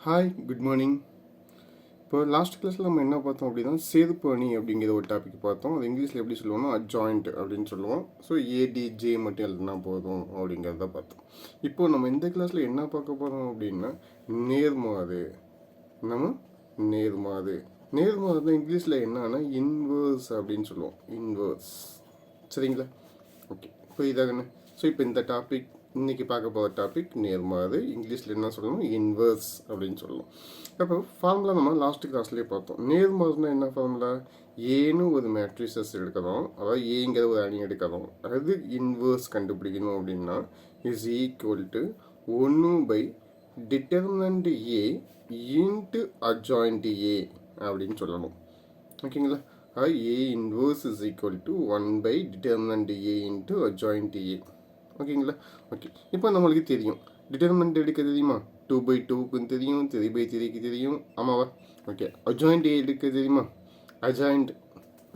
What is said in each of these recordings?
Hi good morning. இப்போ last கிளாஸில் நம்ம என்ன பார்த்தோம் அப்படின்னா சேதுப்பு அணி அப்படிங்கிற ஒரு டாபிக் பார்த்தோம். அது இங்கிலீஷில் எப்படி சொல்லுவோம்னா அட்ஜாயிண்ட் அப்படின்னு சொல்லுவோம். ஸோ ஏடிஜே மட்டும் எழுதுனா போதும் அப்படிங்கிறத பார்த்தோம். இப்போ நம்ம இந்த கிளாஸில் என்ன பார்க்க போகிறோம் அப்படின்னா நேர்மாறு. நம்ம நேர்மாறு நேர்மாறுனா இங்கிலீஷில் என்னன்னா இன்வர்ஸ் அப்படின்னு சொல்லுவோம். இன்வர்ஸ் சரிங்களா? ஓகே புரியுதாங்கண்ணே. ஸோ இப்போ இந்த டாபிக் இன்றைக்கி பார்க்க போகிற டாபிக் நேர்மாறு. இங்கிலீஷில் என்ன சொல்லணும்? இன்வர்ஸ் அப்படின்னு சொல்லணும். அப்போ ஃபார்முலா நம்ம லாஸ்ட் கிளாஸ்லேயே பார்த்தோம். நேர்மாறுனா என்ன ஃபார்முலா? ஏன்னு ஒரு மேட்ரிசஸ் எடுக்கிறோம், அதாவது ஏங்கிற ஒரு அணி எடுக்கிறோம், அது இன்வர்ஸ் கண்டுபிடிக்கணும் அப்படின்னா is equal to 1 determinant A into adjoint ஏ அப்படின்னு சொல்லணும். ஓகேங்களா? A inverse is equal to 1 determinant A into adjoint A. ஓகேங்களா? ஓகே இப்போ நம்மளுக்கு தெரியும் டிட்டர்மினன்ட் எடுக்க தெரியுமா? 2/2க்கு தெரியும், 3/3க்கு தெரியும், ஆமாவா? ஓகே அட்ஜாயிண்ட் A எடுக்க தெரியுமா? அட்ஜாயிண்ட்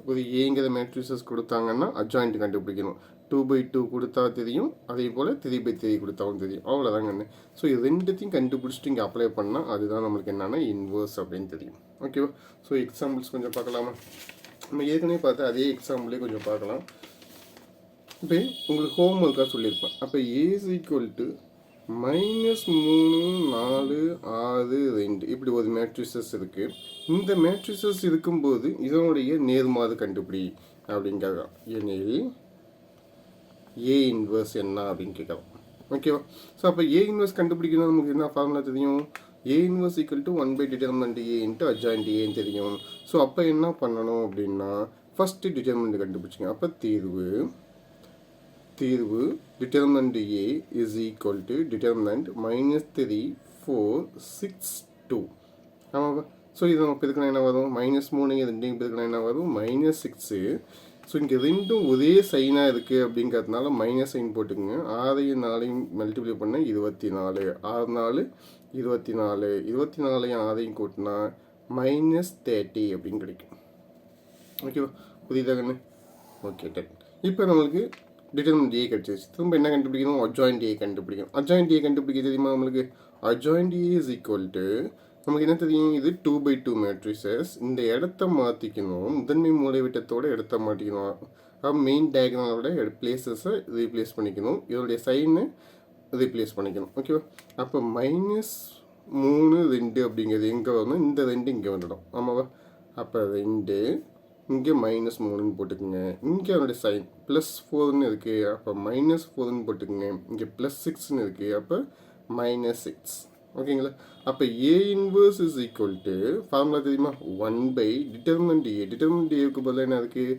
ஒரு ஏங்கிற மேட்ரிசஸ் கொடுத்தாங்கன்னா அட்ஜாயிண்ட் கண்டுபிடிக்கணும். 2/2 கொடுத்தா தெரியும், அதே போல் 3/3 கொடுத்தாவும் தெரியும். அவ்வளோதாங்க. ஸோ இது ரெண்டுத்தையும் கண்டுபிடிச்சிட்டு இங்கே அப்ளை பண்ணால் அதுதான் நம்மளுக்கு என்னென்னா இன்வர்ஸ் அப்படின்னு தெரியும். ஓகேவா? ஸோ எக்ஸாம்பிள்ஸ் கொஞ்சம் பார்க்கலாமா? நம்ம ஏற்கனவே பார்த்தா அதே எக்ஸாம்பிளே கொஞ்சம் பார்க்கலாம். இப்போ உங்களுக்கு ஹோம் ஒர்க்காக சொல்லியிருப்பேன். அப்போ ஏஸ் ஈக்குவல் டு -3 4 6 2 இப்படி ஒரு மேட்ரிசஸ் இருக்குது. இந்த மேட்ரிசஸ் இருக்கும்போது இதனுடைய நேர்மாறு கண்டுபிடி அப்படின்னு கேட்கலாம். எனில் ஏ இன்வர்ஸ் என்ன அப்படின்னு கேட்கலாம். ஓகேவா? ஸோ அப்போ ஏ இன்வர்ஸ் கண்டுபிடிக்கணும் நமக்கு என்ன ஃபார்முலா தெரியும்? A inverse equal to 1 determinant A into adjoint A தெரியும். ஸோ அப்போ என்ன பண்ணணும் அப்படின்னா ஃபஸ்ட்டு டிட்டர்மினண்ட் கண்டுபிடிச்சிங்க. அப்போ தீர்வு determinant A is equal to determinant -3 4 6 2. ஆமாப்பா. ஸோ இது நம்ம பெருக்கினா என்ன வரும்? -3 ரெண்டையும் பெருக்கினா என்ன வரும்? -6. ஸோ இங்கே ரெண்டும் ஒரே சைனாக இருக்குது அப்படிங்கிறதுனால மைனஸ் சைன் போட்டுக்குங்க. 6ஐயும் 4ஐயும் மல்டிப்ளை பண்ண 24, 6 4 24, 24ஐயும் 6ஐயும் கூட்டினா -30 அப்படின்னு கிடைக்கும். ஓகேவா? புரியுதா கண்ணு? Okay done. இப்போ நம்மளுக்கு டிட்டர்மினன்ட் ஏ கிடச்சிச்சு. திரும்ப என்ன கண்டுபிடிக்கணும்? அட்ஜாயிண்ட் ஏ கண்டுபிடிக்கணும். அட்ஜாயிண்ட் ஏ கண்டுபிடிக்க தெரியுமா நம்மளுக்கு? Adjoint A is equal to நமக்கு என்ன தெரியும்? இது 2/2 மேட்ரிசஸ். இந்த இடத்த மாற்றிக்கணும், முதன்மை மூலைவிட்டத்தோட இடத்த மாற்றிக்கணும். மெயின் டயக்ராமோட பிளேசஸை ரீப்ளேஸ் பண்ணிக்கணும், இதோடைய சைனை ரீப்ளேஸ் பண்ணிக்கணும். ஓகேவா? அப்போ -3 2 அப்படிங்கிறது எங்கே வரணும்? இந்த 2 இங்கே வந்துடும். ஆமாவா? அப்போ 2 இங்கே -3ன்னு போட்டுக்குங்க. இங்கே அதோடைய சைன் +4ன்னு இருக்குது, அப்போ -4ன்னு போட்டுக்குங்க. இங்கே +6ன்னு இருக்குது, அப்போ -6. ஓகேங்களா? அப்போ A inverse is equal to formula தெரியுமா? 1 டிட்டர்மினன்ட் ஏ. டிட்டர்மினன்ட் ஏவுக்கு பதிலாக என்ன இருக்குது?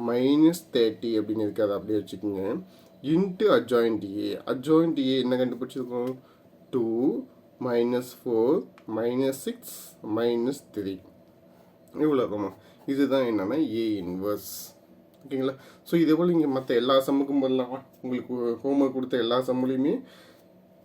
-30 அப்படின்னு இருக்குது, அதை அப்படியே வச்சுக்கோங்க. இன்ட்டு அட்ஜாயிண்ட் ஏ. அட்ஜாயிண்ட் ஏ என்ன கண்டுபிடிச்சிருக்கோம்? 2 -4 -6 -3 இவ்வளோ இருக்குமா? இதுதான் என்னென்னா ஏ இன்வர்ஸ். ஓகேங்களா? ஸோ இதே போல் இங்கே மற்ற எல்லா சம்முக்கும் பண்ணலாமா? உங்களுக்கு ஹோம்ஒர்க் கொடுத்த எல்லா சம்முலையுமே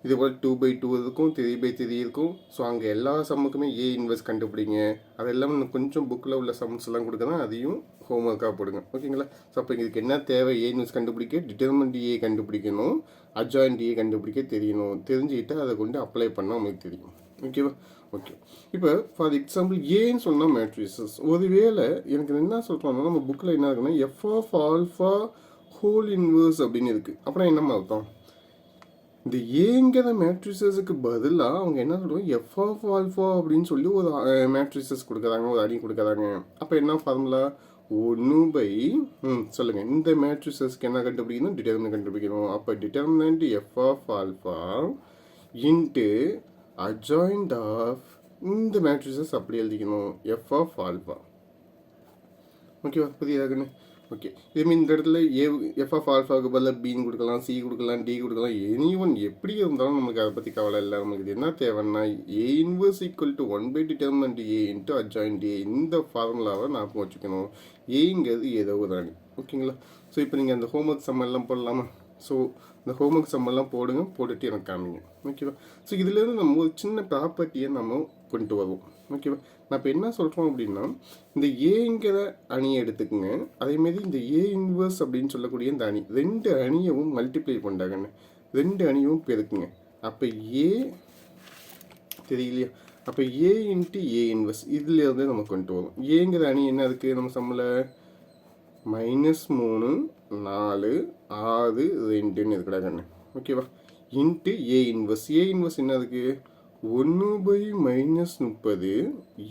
இதேபோல் 2/2 இருக்கும், 3/3 இருக்கும். ஸோ அங்கே எல்லா சம்முக்குமே ஏ இன்வர்ஸ் கண்டுபிடிங்க. அதெல்லாம் கொஞ்சம் புக்கில் உள்ள சம்ஸ் எல்லாம் கொடுக்குறேன், அதையும் ஹோம்ஒர்க்காக போடுங்க. ஓகேங்களா? ஸோ அப்போ இதுக்கு என்ன தேவை? ஏ இன்வர்ஸ் கண்டுபிடிக்க டிட்டர்மினன்ட் ஏ கண்டுபிடிக்கணும், அட்ஜாயிண்ட் ஏ கண்டுபிடிக்க தெரியணும். தெரிஞ்சுக்கிட்டு அதை கொண்டு அப்ளை பண்ணால் உங்களுக்கு தெரியும். ஓகேவா? ஓகே. இப்போ ஃபார் எக்ஸாம்பிள் ஏன்னு சொன்னால் மேட்ரிசஸ். ஒருவேளை எனக்கு என்ன சொல்கிறாங்கன்னா நம்ம புக்கில் என்ன இருக்குன்னா f(α) ஹோல் இன்வர்ஸ் அப்படின்னு இருக்குது. அப்புறம் என்னம்மா அர்த்தம்? இந்த ஏங்கிற மேட்ரிசஸுக்கு பதிலாக அவங்க என்ன சொல்லுவாங்க? f(α) அப்படின்னு சொல்லி ஒரு மேட்ரிசஸ் கொடுக்குறாங்க, ஒரு அணி கொடுக்குறாங்க. அப்போ என்ன ஃபார்முலா? 1 சொல்லுங்கள். இந்த மேட்ரிசஸ்க்கு என்ன கண்டுபிடிக்கணும்? டிட்டர்மினன்ட் கண்டுபிடிக்கணும். அப்போ determinant f(α) into adjoint of இந்த மேட்ரிசஸ் அப்படி எழுதிக்கணும், f(α). ஓகேவா? புரியுதாங்கன்னு? ஓகே. இதுமாரி இந்த இடத்துல f(α)க்கு பதிலாக பின்னு கொடுக்கலாம், சி கொடுக்கலாம், டி கொடுக்கலாம், எனி ஒன் எப்படி இருந்தாலும் நமக்கு அதை பற்றி கவலை இல்லை. நமக்கு இது என்ன தேவைன்னா ஏ inverse equal to 1 determinant A into adjoint ஏ. இந்த ஃபார்முலாவை ஞாபகம் வச்சுக்கணும். ஏங்கிறது ஏதோ ஒரு அணி. ஓகேங்களா? ஸோ இப்போ நீங்கள் அந்த ஹோம்ஒர்க் சம் எல்லாம் போடலாமா? ஸோ இந்த ஹோம்ஒர்க் சம்மெல்லாம் போடுங்க, போட்டுட்டு எனக்கு காமிங்க. ஓகேவா? ஸோ இதுலேருந்து நம்ம ஒரு சின்ன ப்ராப்பர்ட்டியை நம்ம கொண்டு வருவோம். ஓகேவா? நான் இப்போ என்ன சொல்கிறோம் அப்படின்னா இந்த ஏங்கிற அணியை எடுத்துக்கோங்க. அதேமாரி இந்த ஏ இன்வர்ஸ் அப்படின்னு சொல்லக்கூடிய இந்த அணி 2 அணியவும் மல்டிப்ளை பண்ணாங்கன்னு 2 அணியவும் பெருக்குங்க. அப்போ ஏ தெரியலையா? அப்போ ஏ இன்ட்டு ஏ இன்வெர்ஸ் இதுலேருந்து நமக்கு கொண்டு வரும். ஏங்கிற அணி என்ன இருக்குது நம்ம சம்மில் -3 4 6 2ன்னு இருக்குடா கண்ணு. ஓகேவா? Into A inverse. A inverse என்ன இருக்குது 1/-30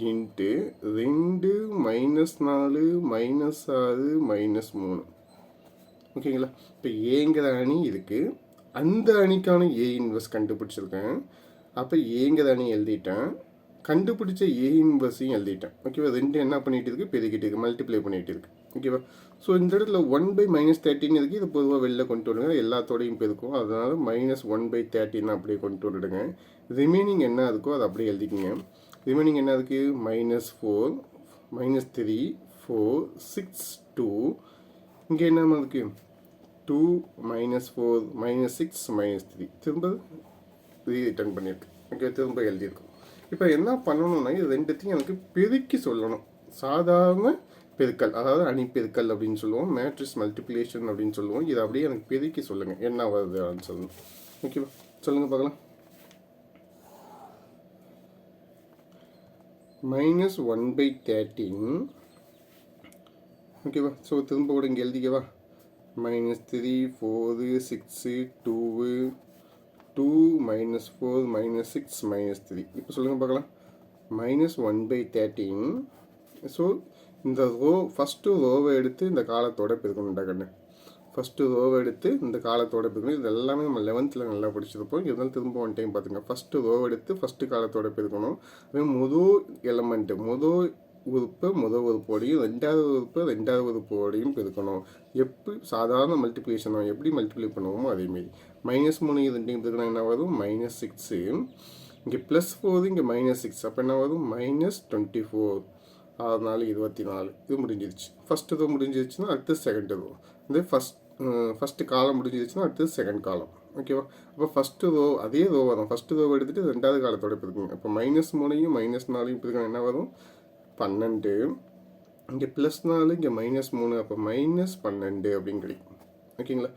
இன்ட்டு 2 -4 -6 -3. ஓகேங்களா? இப்போ ஏங்கிற அணி இருக்குது, அந்த அணிக்கான ஏ இன்வெர்ஸ் கண்டுபிடிச்சிருக்கேன். அப்போ ஏங்கிற அணி எழுதிட்டேன், கண்டுபிடிச்ச ஏ இன்வெர்ஸையும் எழுதிட்டேன். ஓகேவா? ரெண்டு என்ன பண்ணிட்டு இருக்கு, பெருக்கிட்டு இருக்கு, மல்டிப்ளை பண்ணிட்டு இருக்கு. ஓகேவா? ஸோ இந்த இடத்துல 1/-13 இருக்குது. இது பொதுவாக வெளில கொண்டு வருங்க, எல்லாத்தோடையும் பெருக்கும். அதனால -1/13 அப்படியே கொண்டு வந்துடுங்க. ரிமைனிங் என்ன இருக்கோ அதை அப்படியே எழுதிக்கிங்க. ரிமைனிங் என்ன இருக்குது -4 -3 4 6 2. இங்கே என்ன இருக்குது 2 -4 -6 -3. திரும்ப ரீரிட்டர்ன் பண்ணியிருக்கு. ஓகே, திரும்ப எழுதியிருக்கும். இப்போ என்ன பண்ணணும்னா இது ரெண்டுத்தையும் எனக்கு பெருக்கி சொல்லணும். சாதாரண பெருக்கல், அதாவது அணி பெருக்கல் அப்படின்னு சொல்லுவோம், மேட்ரிக்ஸ் மல்டிப்ளிகேஷன் அப்படின்னு சொல்லுவோம். இதை அப்படியே எனக்கு பெருக்கி சொல்லுங்கள், என்ன வருது அப்படின்னு சொல்லணும். ஓகேவா? சொல்லுங்கள் பார்க்கலாம். -1/13. ஓகேவா? ஸோ திரும்ப கூட இங்கே எழுதிக்கவா. -3 4 6 2 2 -4 -6 -3. இப்போ சொல்லுங்கள் பார்க்கலாம். -1/13. ஸோ இந்த ரோ ஃபஸ்ட்டு ரோவை எடுத்து இந்த காலத்தோட பெருக்கணும்டா கண்ணு. ஃபஸ்ட்டு ரோவை எடுத்து இந்த காலத்தோட பெருக்கணும். இது எல்லாமே நம்ம 11th நல்லா படிச்சிருப்போம். இருந்தாலும் திரும்ப ஒன் டைம் பார்த்துங்க. ஃபஸ்ட்டு ரோவை எடுத்து ஃபஸ்ட்டு காலத்தோட பெருக்கணும். அதே முதல் எலமெண்ட்டு முதல் உறுப்போடையும் ரெண்டாவது உறுப்போடையும் பெருக்கணும். எப்படி சாதாரண மல்டிப்ளிகேஷன் எப்படி மல்டிப்ளை பண்ணுவோமோ அதேமாரி. -3 ரெண்டையும் பெருக்கணும் என்ன வரும் -6. இங்கே +4 இங்கே -6. அப்போ என்ன வரும் -24. 6 4 24. இது முடிஞ்சிருச்சு. ஃபஸ்ட்டு ரோ முடிஞ்சிருச்சுன்னா அடுத்து செகண்ட் ரோ. இந்த ஃபஸ்ட்டு காலம் முடிஞ்சிருச்சுன்னா அடுத்து செகண்ட் காலம். ஓகேவா? அப்போ ஃபஸ்ட்டு ரோ அதே ரோ வரும். ஃபஸ்ட்டு ரோ எடுத்துகிட்டு ரெண்டாவது காலத்தோட பெருக்குங்க. அப்போ -3யும் -4யும் பெருக்கணும் என்ன வரும் 12. இங்கே +4 இங்கே -3. அப்போ -12 அப்படின்னு கிடைக்கும். ஓகேங்களா?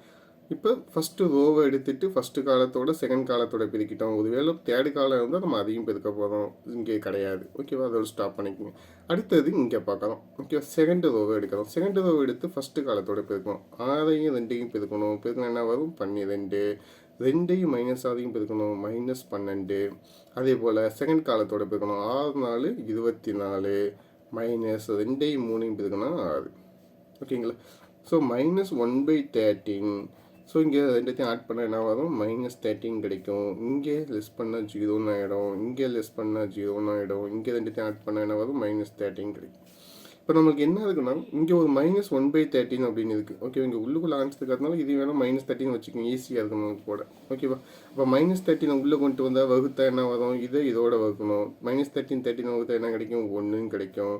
இப்போ ஃபஸ்ட்டு ரோவை எடுத்துகிட்டு ஃபஸ்ட்டு காலத்தோட செகண்ட் காலத்தோட பெருக்கிட்டோம். ஒருவேளை தேர்டு காலம் இருந்தால் நம்ம அதையும் பெருக்க போகிறோம். இங்கே கிடையாது. ஓகேவா? அதோட ஸ்டாப் பண்ணிக்கோங்க. அடுத்தது இங்கே பார்க்கலாம். ஓகேவா? செகண்ட் ரோவை எடுக்கிறோம். செகண்ட் ரோவை எடுத்து ஃபஸ்ட்டு காலத்தோட பெருக்கணும். 6யும் 2யும் பெருக்கணும். பெருக்கணும் என்ன வரும் 12. 2யும் -6யும் பெருக்கணும் -12. அதே போல் செகண்ட் காலத்தோட பெருக்கணும். 6 4 24 -2யும் 3யும் பெருக்கணும் 6. ஓகேங்களா? ஸோ -1/13. ஸோ இங்கே ரெண்டுத்தையும் ஆட் பண்ணால் என்ன வரும் -13 கிடைக்கும். இங்கே லெஸ் பண்ணால் 0ன்னு ஆகிடும், இங்கே லெஸ் பண்ணால் 0ன்னு ஆகிடும். இங்கே ரெண்டுத்தையும் ஆட் பண்ணால் என்ன வரும் -13 கிடைக்கும். இப்போ நம்மளுக்கு என்ன இருக்குன்னா இங்கே ஒரு -1/13 அப்படின்னு இருக்குது. ஓகே, இங்கே உள்ளுக்குள்ளே ஆன்சருக்கிறதுனால இது வேணும் -13 வச்சுக்கோங்க, ஈஸியாக இருக்கும் நமக்கு போட. ஓகேவா? அப்போ -13 உள்ளே கொண்டு வந்தால் வகுத்தா என்ன வரும், இதோட வகுக்கணும். -13 வகுத்தா என்ன கிடைக்கும் 1ன்னு கிடைக்கும்.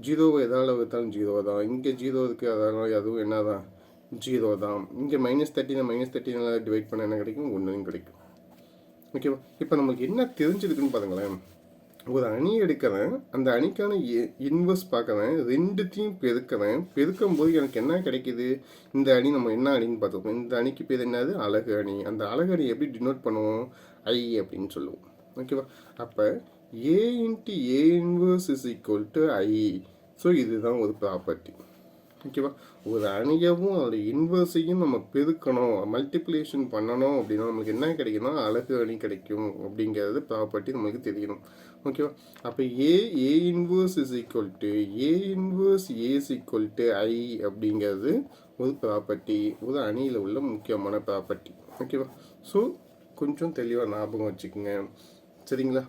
0வை எதாவது வகுத்தாலும் 0 தான். இங்கே 0 இருக்குது, அதனால் அதுவும் என்ன தான் 0 தான். இங்கே -13 டிவைட் பண்ண என்ன கிடைக்கும் 1ன்னு கிடைக்கும். ஓகேவா? இப்போ நம்மளுக்கு என்ன தெரிஞ்சிருக்குன்னு பாருங்களேன். ஒரு அணி எடுக்கிறேன், அந்த அணிக்கான இன்வெர்ஸ் பார்க்குறேன், ரெண்டுத்தையும் பெருக்கிறேன். பெருக்கும்போது எனக்கு என்ன கிடைக்கிது, இந்த அணி நம்ம என்ன அணின்னு பார்த்துருக்கோம். இந்த அணிக்கு பேர் என்னது அலகு அணி. அந்த அலகு அணி எப்படி டினோட் பண்ணுவோம் ஐ அப்படின்னு சொல்லுவோம். ஓகேவா? அப்போ A into A inverse is equal to I. So இதுதான் ஒரு ப்ராப்பர்ட்டி. ஓகேவா? ஒரு அணியவும் அதோட இன்வெர்ஸையும் நம்ம பெருக்கணும், மல்டிப்ளிகேஷன் பண்ணணும் அப்படின்னா நம்மளுக்கு என்ன கிடைக்கும்னா அலகு அணி கிடைக்கும் அப்படிங்கிறது ப்ராப்பர்ட்டி நமக்கு தெரியணும். ஓகேவா? அப்போ A inverse is equal to A inverse A is equal to I அப்படிங்கிறது ஒரு ப்ராப்பர்ட்டி, ஒரு அணியில் உள்ள முக்கியமான ப்ராப்பர்ட்டி. ஓகேவா? ஸோ கொஞ்சம் தெளிவாக ஞாபகம் வச்சுக்கோங்க. சரிங்களா?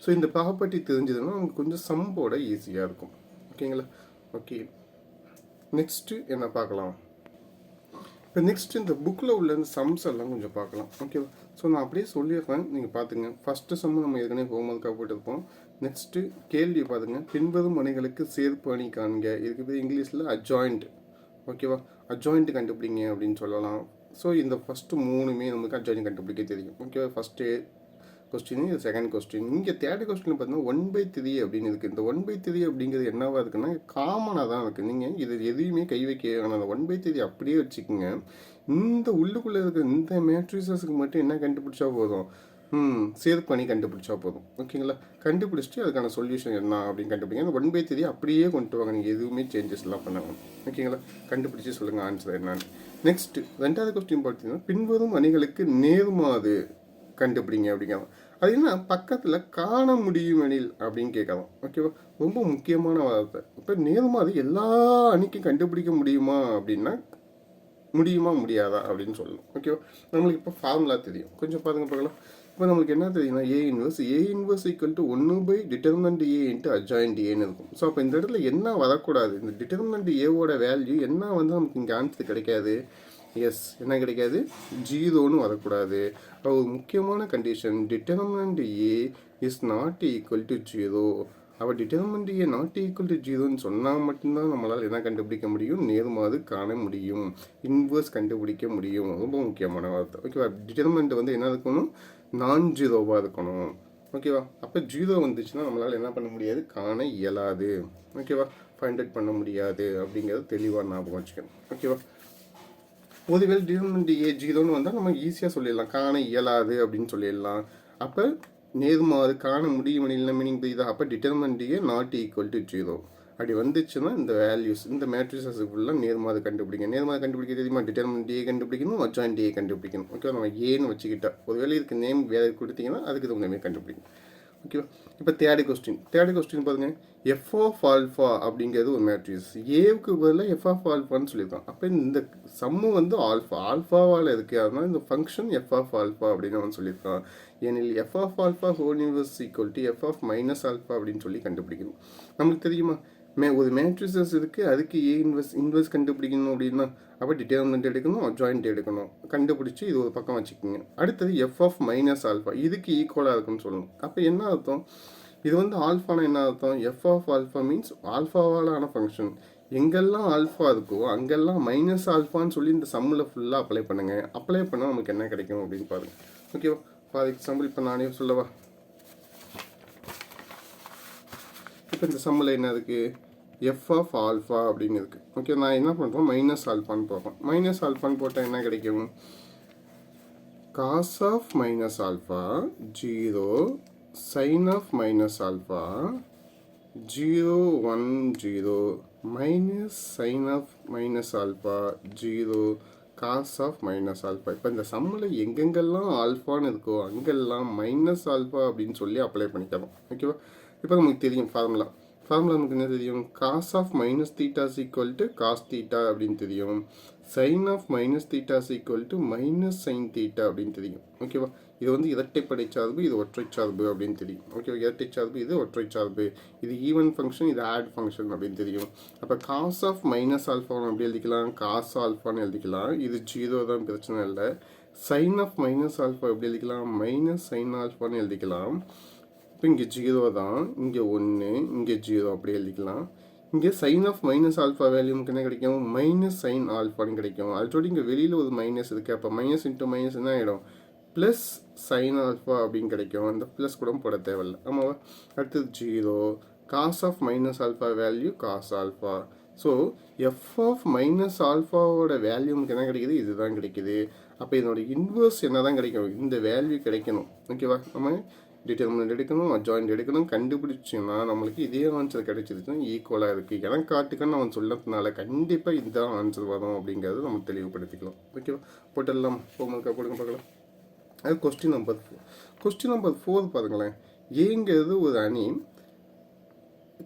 ஸோ இந்த ப்ராப்பர்ட்டி தெரிஞ்சதுன்னா நமக்கு கொஞ்சம் சம்போட ஈஸியாக இருக்கும். ஓகேங்களா? ஓகே, நெக்ஸ்ட்டு என்ன பார்க்கலாம். இப்போ நெக்ஸ்ட் இந்த புக்கில் உள்ள இந்த சம்ஸ் எல்லாம் கொஞ்சம் பார்க்கலாம். ஓகேவா? ஸோ நான் அப்படியே சொல்லிடுறேன், நீங்கள் பார்த்துங்க. ஃபஸ்ட்டு சம்மு நம்ம ஏற்கனவே ஹோம்ஒர்க்காக போட்டுருப்போம். நெக்ஸ்ட்டு கேள்வி பார்த்துங்க. பின்வரும் அணிகளுக்கு சேர்ப்பு அணி காண்க. இதுக்கு பேர் இங்கிலீஷில் அட்ஜாயிண்ட். ஓகேவா? அட்ஜாயிண்ட் கண்டுபிடிங்க அப்படின்னு சொல்லலாம். ஸோ இந்த ஃபஸ்ட்டு 3மே நமக்கு அட்ஜாயிண்ட் கண்டுபிடிக்க தெரியும். ஓகேவா? ஃபஸ்ட்டு கொஸ்டின், இது செகண்ட் கொஸ்டின். இங்கே தேர்ட் கொஸ்டின் பார்த்தீங்கன்னா 1/3 அப்படின்னு இருக்குது. இந்த 1/3 அப்படிங்கிறது என்னவா இருக்குன்னா காமனாக தான் இருக்குது. நீங்கள் இது எதையுமே கை வைக்க ஆனால் அந்த 1/3 அப்படியே வச்சுக்கோங்க. இந்த உள்ளுக்குள்ளே இருக்கிற இந்த மேட்ரிசஸுக்கு மட்டும் என்ன கண்டுபிடிச்சா போதும், சேவ் பண்ணி கண்டுபிடிச்சா போதும். ஓகேங்களா? கண்டுபிடிச்சிட்டு அதுக்கான சொல்யூஷன் என்ன அப்படின்னு கண்டுபிடிங்க. அந்த 1/3 அப்படியே கொண்டு வாங்க. நீங்கள் எதுவுமே சேஞ்சஸ்லாம் பண்ணாங்க. ஓகேங்களா? கண்டுபிடிச்சி சொல்லுங்கள் ஆன்சர் என்னன்னு. நெக்ஸ்ட் 2வது கொஸ்டின் பார்த்தீங்கன்னா, பின்வரும் அணிகளுக்கு நேர்மாறு கண்டுபிடிங்க அப்படிங்கிறாங்க. அது என்ன பக்கத்தில் காண முடியும் எனில் அப்படின்னு கேட்கலாம். ஓகேவா? ரொம்ப முக்கியமான வார்த்தை. இப்போ நேர்மாறு எல்லா அணிக்கும் கண்டுபிடிக்க முடியுமா அப்படின்னா முடியுமா முடியாதா அப்படின்னு சொல்லணும். ஓகேவா? நம்மளுக்கு இப்போ ஃபார்முலா தெரியும். கொஞ்சம் பாருங்க பார்க்கலாம். இப்போ நம்மளுக்கு என்ன தெரியும்னா ஏ inverse equal to 1 determinant A into adjoint ஏன்னு இருக்கும். ஸோ அப்போ இந்த இடத்துல என்ன வரக்கூடாது, இந்த டிட்டர்மினன்ட் ஏவோட வேல்யூ என்ன வந்து நமக்கு இங்கே ஆன்சர் கிடைக்காது. எஸ், என்ன கிடைக்காது, 0ன்னு வரக்கூடாது. ஒரு முக்கியமான condition, determinant A is not equal to 0. அவள் determinant A not equal to 0ன்னு சொன்னால் மட்டும்தான் நம்மளால் என்ன கண்டுபிடிக்க முடியும், நேர்மாறு காண முடியும், இன்வர்ஸ் கண்டுபிடிக்க முடியும். ரொம்ப முக்கியமான வார்த்தை. ஓகேவா? டிட்டர்மினன்ட் வந்து என்ன இருக்கணும், நான் ஜீரோவாக இருக்கணும். ஓகேவா? அப்போ 0 வந்துச்சுன்னா நம்மளால் என்ன பண்ண முடியாது, காண இயலாது. ஓகேவா? ஃபைண்ட் அவுட் பண்ண முடியாது அப்படிங்கிறது தெளிவாக ஞாபகம் வச்சுக்கணும். ஓகேவா? ஒருவேளை டிட்டர்மினன்ட் ஏ 0ன்னு வந்தால் நம்ம ஈஸியாக சொல்லிடலாம், காண இயலாது அப்படின்னு சொல்லிடலாம். அப்போ நேர்மாறு காண முடியும் மீனிங் புரியுதா? அப்போ determinant A not equal to 0 அப்படி வந்துச்சுன்னா இந்த வேல்யூஸ் இந்த மேட்ரிசஸ் ஃபுல்லாக நேர்மாறு கண்டுபிடிங்க. நேர்மாறு கண்டுபிடிக்க தெரியுமா, டிட்டர்மினன்ட் ஏ கண்டுபிடிக்கணும், அட்ஜாயின்ட் ஏ கண்டுபிடிக்கணும். ஓகே, நம்ம ஏன்னு வச்சுக்கிட்டா ஒருவேளை இதுக்கு நேம் வேறு கொடுத்தீங்கன்னா அதுக்கு தகுந்த கண்டுபிடிக்கணும். ஓகேவா? இப்போ தேர்டு கொஸ்டின் பாருங்க. எஃப் ஆஃப் ஆல்ஃபா அப்படிங்கிறது ஒரு மேட்ரிக்ஸ். ஏவுக்கு பதிலாக எஃப் ஆஃப் ஆல்ஃபான்னு சொல்லியிருக்கோம். அப்போ இந்த சம்மு வந்து ஆல்ஃபாவால் இருக்கு. அதனால இந்த ஃபங்க்ஷன் எஃப் ஆஃப் ஆல்ஃபா அப்படின்னு அவன் சொல்லியிருக்கான். ஏனில் F of alpha whole inverse equal to F of minus alpha அப்படின்னு சொல்லி கண்டுபிடிக்கணும். நமக்கு தெரியுமா, ஒரு மேட்ரிசஸ் இருக்குது, அதுக்கு ஏ இன்வர்ஸ் கண்டுபிடிக்கணும் அப்படின்னா அப்போ டிட்டர்மினன்ட் எடுக்கணும், அட்ஜாயின்ட் எடுக்கணும். கண்டுபிடிச்சி இது ஒரு பக்கம் வச்சுக்கோங்க. அடுத்தது எஃப் ஆஃப் மைனஸ் ஆல்ஃபா இதுக்கு ஈக்குவலாக இருக்குன்னு சொல்லணும். அப்போ என்ன அர்த்தம், இது வந்து ஆல்ஃபானா என்ன அர்த்தம், எஃப் ஆஃப் ஆல்ஃபா மீன்ஸ் ஆல்ஃபாவாலான ஃபங்க்ஷன். எங்கெல்லாம் ஆல்ஃபா இருக்கோ அங்கெல்லாம் மைனஸ் ஆல்ஃபான்னு சொல்லி இந்த சம்மில் ஃபுல்லாக அப்ளை பண்ணுங்கள். அப்ளை பண்ணால் நமக்கு என்ன கிடைக்கும் அப்படின்னு பாருங்கள். ஓகேவா? ஃபார் எக்ஸாம்பிள் இப்போ நானே சொல்லவா, இப்போ இந்த சம்மில் என்ன இருக்குது, எஃப் ஆஃப் ஆல்ஃபா அப்படின்னு இருக்குது. ஓகே, நான் என்ன பண்ணுறோம், மைனஸ் ஆல்ஃபான்னு போடுறோம். மைனஸ் ஆல்ஃபான்னு போட்டால் என்ன கிடைக்கும், cos of minus alpha 0, sine of minus alpha 0 1 0 minus sine of minus alpha 0 cos of minus alpha. இப்போ இந்த சம்மில் எங்கெங்கெல்லாம் ஆல்ஃபான்னு இருக்கோ அங்கெல்லாம் மைனஸ் ஆல்ஃபா அப்படின்னு சொல்லி அப்ளை பண்ணிக்கலாம். ஓகேவா? இப்போ நமக்கு தெரியும் ஃபார்முலா நமக்கு என்ன தெரியும், cos of minus theta equal to cos theta அப்படின்னு தெரியும். Sine of minus theta equal to minus sine theta அப்படின்னு தெரியும். ஓகேவா? இது வந்து இரட்டைப்படை சார்பு, இது ஒற்றை சார்பு அப்படின்னு தெரியும். ஓகேவா? இரட்டை சார்பு, இது ஒற்றை சார்பு, இது ஈவன் ஃபங்க்ஷன், இது ஆட் ஃபங்க்ஷன் அப்படின்னு தெரியும். அப்போ காஸ் ஆஃப் மைனஸ் ஆல்ஃபான்னு எப்படி எழுதிக்கலாம், காஸ் ஆல்ஃபான்னு எழுதிக்கலாம். இது 0 தான், பிரச்சனை இல்லை. சைன் ஆஃப் மைனஸ் ஆல்ஃபா எப்படி எழுதிக்கலாம், மைனஸ் சைன் ஆல்ஃபான்னு எழுதிக்கலாம். இப்போ இங்கே 0 தான், இங்கே 1, இங்கே 0 அப்படி எழுதிக்கலாம். இங்கே sine of minus alpha value நமக்கு என்ன கிடைக்கும், மைனஸ் சைன் ஆல்ஃபான்னு கிடைக்கும். ஆல்ரெடி இங்கே வெளியில் ஒரு மைனஸ் இருக்குது. அப்போ மைனஸ் இன்ட்டு மைனஸ் என்ன ஆகிடும், ப்ளஸ் சைன் ஆல்ஃபா அப்படின்னு கிடைக்கும். அந்த ப்ளஸ் கூட போட தேவையில்லை. ஆமாவா? அடுத்தது 0, cos of minus alpha value cos alpha. So F of minus ஆல்ஃபாவோட வேல்யூ நமக்கு என்ன கிடைக்குது, இதுதான் கிடைக்குது. அப்போ இதனோட இன்வர்ஸ் என்ன தான் கிடைக்கும், இந்த வேல்யூ கிடைக்கணும். ஓகேவா? நம்ம டிட்டர்மினன்ட் எடுக்கணும், அட்ஜாயின்ட் எடுக்கணும். கண்டுபிடிச்சோன்னா நம்மளுக்கு இதே ஆன்சர் கிடைச்சிருச்சுன்னா ஈக்குவலாக இருக்குது. எனக்கு காட்டுக்கன்னு அவன் சொல்லறதுனால கண்டிப்பாக இதுதான் ஆன்சர் வரும் அப்படிங்கிறது நம்ம தெளிவுபடுத்திக்கலாம். ஓகேவா? போட்டெல்லாம் ஹோம்ஒர்க்காக போடுங்க பார்க்கலாம். அது கொஸ்டின் நம்பர் 4 பாருங்களேன். ஏங்கிறது ஒரு அணி,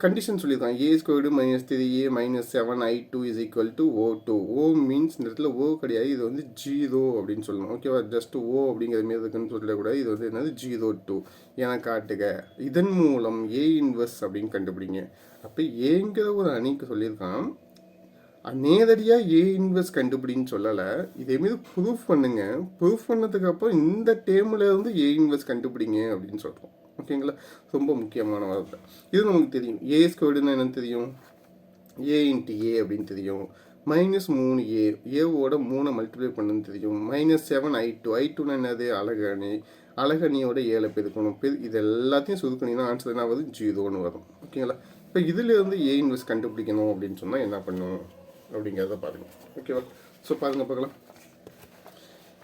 கண்டிஷன் சொல்லியிருக்காங்க. A squared minus 3a minus 7 I2 is equal to O2. O means இந்த இடத்துல ஓ கிடையாது, இது வந்து 0 அப்படின்னு சொல்லணும். ஓகேவா? ஜஸ்ட் ஓ அப்படிங்கிற மாரி இருக்குன்னு சொல்லக்கூடாது. இது வந்து என்னது 0 என காட்டுக. இதன் மூலம் ஏ இன்வர்ஸ் அப்படின்னு கண்டுபிடிங்க. அப்போ ஏங்கிற ஒரு அணிக்கு சொல்லியிருக்கான், நேரடியாக ஏ இன்வர்ஸ் கண்டுபிடின்னு சொல்லலை. இதேமாரி ப்ரூஃப் பண்ணுங்க. ப்ரூஃப் பண்ணதுக்கப்புறம் இந்த டேர்மில் இருந்து ஏ இன்வர்ஸ் கண்டுபிடிங்க அப்படின்னு சொல்கிறோம். ஓகேங்களா? ரொம்ப முக்கியமான வார்த்தை. இது நமக்கு தெரியும். ஏ ஸ்கொயர்டுன்னா என்னன்னு தெரியும், ஏ இன்ட்டு ஏ அப்படின்னு தெரியும். மைனஸ் 3a, ஏவோட 3 மல்டிப்ளை பண்ணுன்னு தெரியும். மைனஸ் 7 I2னா என்னது, அழகணியோட 7 பெருக்கணும். இது எல்லாத்தையும் சுருக்கணினா ஆன்சர் என்ன வருது, 0ன்னு வரும். ஓகேங்களா? இப்போ இதிலேருந்து ஏ இன்வர்ஸ் கண்டுபிடிக்கணும் அப்படின்னு சொன்னால் என்ன பண்ணணும் அப்படிங்கிறத பாருங்கள். ஓகேவா? ஸோ பாருங்கள் பார்க்கலாம்.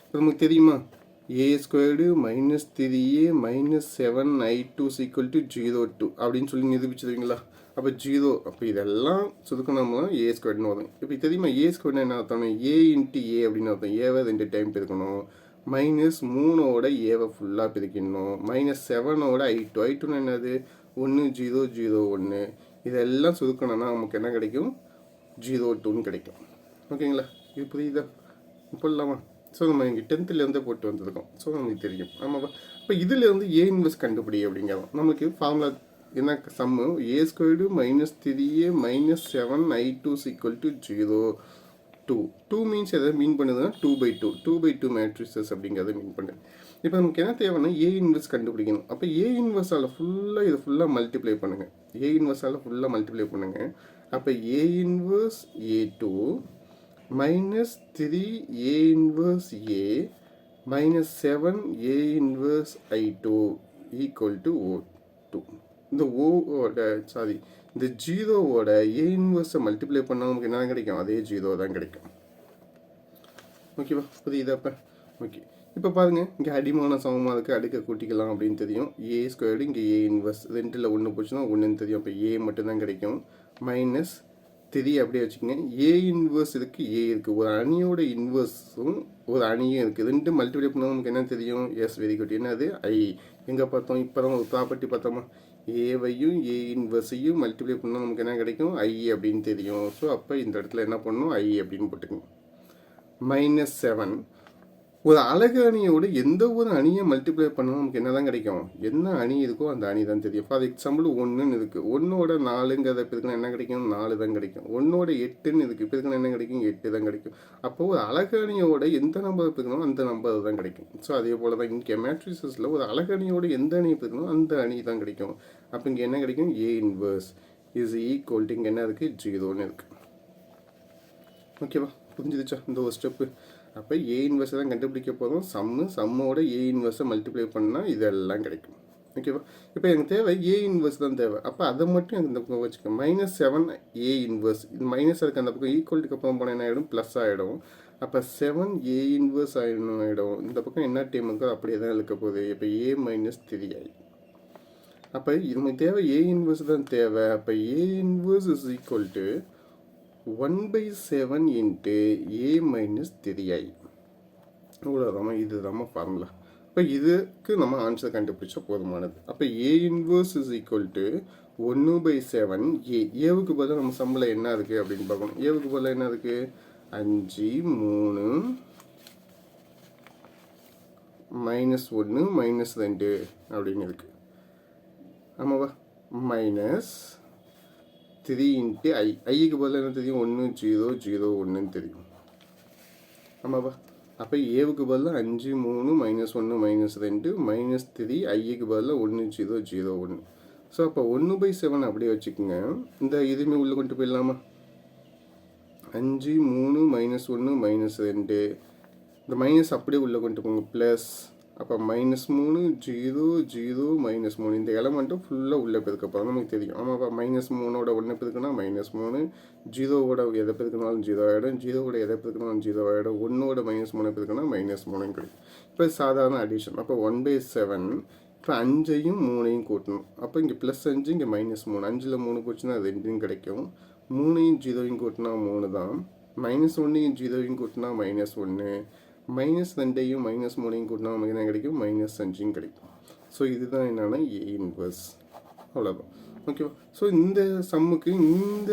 இப்போ நமக்கு தெரியுமா, A squared minus 3a minus 7i2 equal to 0 அப்படின்னு சொல்லி நிரூபிச்சிருவீங்களா? அப்போ 0, அப்போ இதெல்லாம் சுருக்கணும்னா ஏ ஸ்கொயர்டுன்னு வரும். இப்போ தெரியுமா ஏ ஸ்கொயர்டு என்ன அர்த்தம்? ஏ இன்ட்டு ஏ அப்படின்னு அர்த்தம். ஏவை 2 டைம் பெருக்கணும், மைனஸ் 3ஓட ஏவை ஃபுல்லாக பெருக்கிடணும், மைனஸ் 7ஓட i2 என்னது 1 0 0 1. இதெல்லாம் சுருக்கணும்னா நமக்கு என்ன கிடைக்கும்? 0 கிடைக்கும். ஓகேங்களா? இது புரியுதா? போடலாமா? ஸோ நம்ம இங்கே 10th போட்டு வந்திருக்கோம். ஸோ நமக்கு தெரியும். ஆமாப்பா. இப்போ இதிலேருந்து ஏ இன்வெர்ஸ் கண்டுபிடி அப்படிங்கிறோம். நமக்கு ஃபார்முலா என்ன? சம்மு A squared minus 3a minus 7i2 equal to 0 2 means எதை மீன் பண்ணுதுன்னா 2/2 2/2 மேட்ரிசஸ் அப்படிங்கிறத மீன் பண்ணுது. இப்போ நமக்கு என்ன தேவைன்னா ஏ இன்வெர்ஸ் கண்டுபிடிக்கணும். அப்போ ஏ இன்வெர்ஸால் ஃபுல்லாக இது ஃபுல்லாக மல்டிப்ளை பண்ணுங்கள். ஏ இன்வெர்ஸால் ஃபுல்லாக மல்டிப்ளை பண்ணுங்கள். அப்போ A inverse A2 minus 3 A inverse A minus 7 A inverse I2 equal to O2. இந்த ஓட சாரி இந்த ஜீரோவோட ஏ இன்வர்ஸை மல்டிப்ளை பண்ணால் நமக்கு என்ன கிடைக்கும்? அதே ஜீரோ தான் கிடைக்கும். ஓகேவா? புரியுதா? அப்போ ஓகே. இப்போ பாருங்கள், இங்கே அடிமான சமமாக இருக்குது, அடுக்க கூட்டிக்கலாம் அப்படின்னு தெரியும். ஏ ஸ்கொயர்டு இங்கே ஏ இன்வர்ஸ் 2ல் 1 போச்சுன்னா 1ன்னு தெரியும். அப்போ ஏ மட்டும்தான் கிடைக்கும். மைனஸ் 3 அப்படியே வச்சுக்கோங்க. ஏ இன்வர்ஸ் இருக்குது, ஏ இருக்குது. ஒரு அணியோட இன்வர்ஸும் ஒரு அணியும் இருக்குது. 2 மல்டிப்ளை பண்ணால் நமக்கு என்ன தெரியும்? Yes, very good. என்னது? ஐ. எங்கே பார்த்தோம்? இப்போ தான் ஒரு ப்ராப்பர்ட்டி பார்த்தோமா? ஏவையும் ஏ இன்வர்ஸையும் மல்டிப்ளை பண்ணால் நமக்கு என்ன கிடைக்கும்? ஐ அப்படின்னு தெரியும். ஸோ அப்போ இந்த இடத்துல என்ன பண்ணணும்? ஐ அப்படின்னு போட்டுக்கணும். மைனஸ் 7 ஒரு அழகு அணியோட எந்த ஒரு அணியை மல்டிப்ளை பண்ணாலும் நமக்கு என்ன தான் கிடைக்கும்? என்ன அணி இருக்கோ அந்த அணி தான் தெரியும். ஃபார் எக்ஸாம்பிள் 1ன்னு இருக்குது, 1ஓட 4ங்கிறத இப்போ என்ன கிடைக்கும்? 4 தான் கிடைக்கும். 1ஓட 8ன்னு இருக்குது, இப்போ என்ன கிடைக்கும்? 8 தான் கிடைக்கும். அப்போ ஒரு அழகு அணியோட எந்த நம்பர் இருக்கணும் அந்த நம்பர் தான் கிடைக்கும். ஸோ அதே போல் தான் இங்கே மேட்ரிசஸில் ஒரு அழகு அணியோட எந்த அணி இருக்கணும் அந்த அணி தான் கிடைக்கும். அப்போ இங்கே என்ன கிடைக்கும்? ஏ இன்வர்ஸ் இஸ் ஈக்குவல் டு இங்கே என்ன இருக்குது? 0ன்னு இருக்குது. ஓகேவா? புரிஞ்சுதுச்சா இந்த ஒரு ஸ்டெப்பு? அப்போ ஏ இன்வெர்ஸை தான் கண்டுபிடிக்க போதும். சம்மோட ஏ இன்வெர்ஸை மல்டிப்ளை பண்ணால் இதெல்லாம் கிடைக்கும். ஓகேவா? இப்போ எனக்கு தேவை ஏ இன்வெர்ஸ் தான் தேவை. அப்போ அதை மட்டும் எனக்கு இந்த பக்கம் வச்சுக்கோங்க. மைனஸ் 7 ஏ இன்வெர்ஸ், இது மைனஸ் இருக்குது அந்த பக்கம், ஈக்குவல்ட்டுக்கு அப்புறம் போனால் என்ன ஆகிடும்? ப்ளஸ் ஆகிடும். அப்போ 7 ஏ இன்வெர்ஸ் ஆகிடும். இந்த பக்கம் என்ன டீம் இருக்கோ அப்படியே தான் இருக்க போகுது. இப்போ ஏ மைனஸ் 3 ஆகி, அப்போ இதுக்கு தேவை ஏ இன்வெர்ஸ் தான் தேவை. அப்போ A inverse is equal to 1/7 into A minus 3i. இவ்வளோதாம்மா, இதுதாம்மா ஃபார்முலா. இப்போ இதுக்கு நம்ம ஆன்சர் கண்டுபிடிச்சா போதுமானது. அப்போ A inverse is equal to 1/7 A. ஏவுக்கு பதிலாக நம்ம சம்பளம் என்ன இருக்குது அப்படின்னு பார்க்கணும். ஏவுக்கு பதிலாக என்ன இருக்குது? 5 3 -1 -2 அப்படின்னு இருக்குது. ஆமாவா? மைனஸ் 3 இன்ட்டு ஐ. ஐக்கு பதிலாக என்ன தெரியும்? 1 0 0 1ன்னு தெரியும். ஆமாவா? அப்போ ஏவுக்கு பதிலாக 5 3 -1 -2 -3 ஐக்கு பதிலாக 1 0 0 1. ஸோ அப்போ 1/7 அப்படியே வச்சுக்கோங்க. இந்த இதுவுமே உள்ளே கொண்டு போயிடலாமா? 5 3 -1 -2 இந்த மைனஸ் அப்படியே உள்ளே கொண்டு போங்க. ப்ளஸ் அப்போ -3 0 0 -3 இந்த எலமெண்ட்டும் ஃபுல்லாக உள்ளே பெருக்கப்போ நமக்கு தெரியும். ஆமாப்பா, -3ஓட 1 பெருக்குனா -3, 0ஓட எதை பெருக்கினாலும் 0 ஆகிடும், 0ஓட எதை பெருக்கினாலும் 0 ஆகிடும், 1ஓட -3 பெருக்குனா -3 கிடைக்கும். இப்போ சாதாரண அடிஷன். அப்போ 1/7. இப்போ 5ஐயும் 3ஐயும் கூட்டணும். அப்போ இங்கே +5 இங்கே -3, 5ல் 3 போச்சுன்னா 2 கிடைக்கும். 3ஐயும் 0ஐயும் கூட்டினா 3 தான். -1ஐயும் 0ஐயும் கூட்டினா -1, -2ஐயும் -3ஐயும் கூட்டினா நமக்கு என்ன கிடைக்கும்? -5 கிடைக்கும். ஸோ இதுதான் என்னன்னா ஏ இன்வர்ஸ். அவ்வளோதான். ஓகேவா? ஸோ இந்த சம்முக்கு இந்த